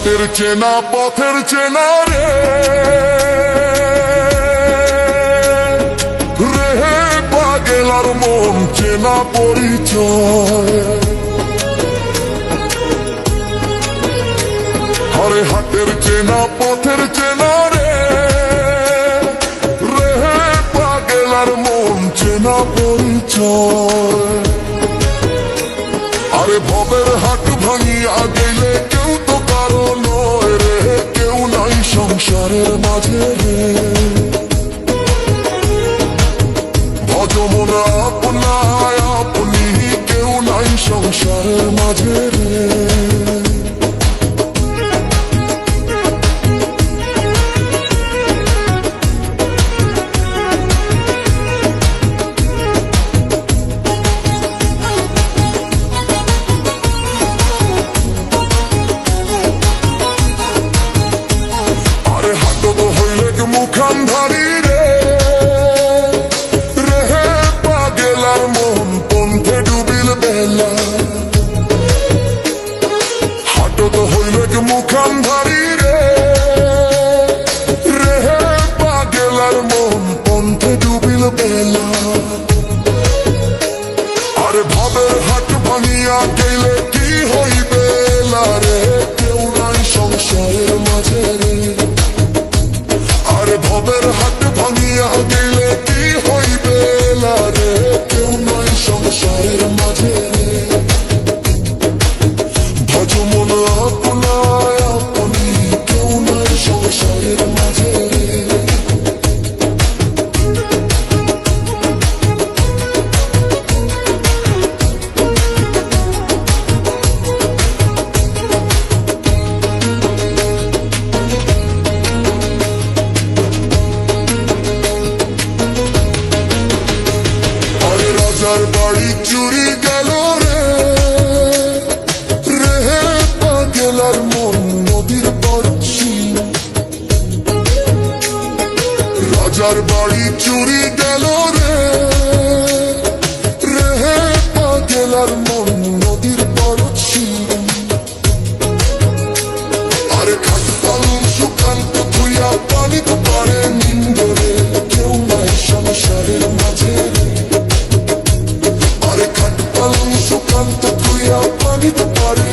হাটের চেনা পথের চেনা রে রেহে পাগেলার মন চেনা পরিচয়। আরে হাটের চেনা পথের চেনা রে রেহে পাগেলার মন চেনা পরিচয়। আরে ভবের হাট ভাঙিয়া গেলে কেউ তো কারো নয় রে, কেউ নাই সংসারের মাঝে রে। ভজমন আপনায় আপনি, কেউ নাই সংসারের মাঝে রে। মুখান্ধারি রে রেহে পাগেলার মন পন্থে ডুবিল বেলা। হাটো তো হইলে মুখান্ধারি রে রেহে পাগেলার মন পন্থে ডুবিল বেলা। আরে ভাবের হাট ভাঙিয়া গেলে কি হইবে রে, কেউ নাই সংসারের মাঝে রে। ভবের হাট ভাঙিয়া গেলে কি হইবে রে, কেউ নাই সংসারের মাঝে রে। ভজমন আপনায় আপনি, কেউ নাই সংসারের মাঝে রে। রাজার বাড়ি চুরি গেল রে রেহে পাগেলার মন নদীর পড়ছি। রাজার বাড়ি চুরি গেল রে রেহে পাগেলার মন নদীর পড়ছি। আরে খাটপাল সুকান্ত ধুইয়া পানি তো পারে নিন্দরে, কেউ নাই সংসারের মাঝে রে। সুকান্ত তুইয়া পানিতে পারে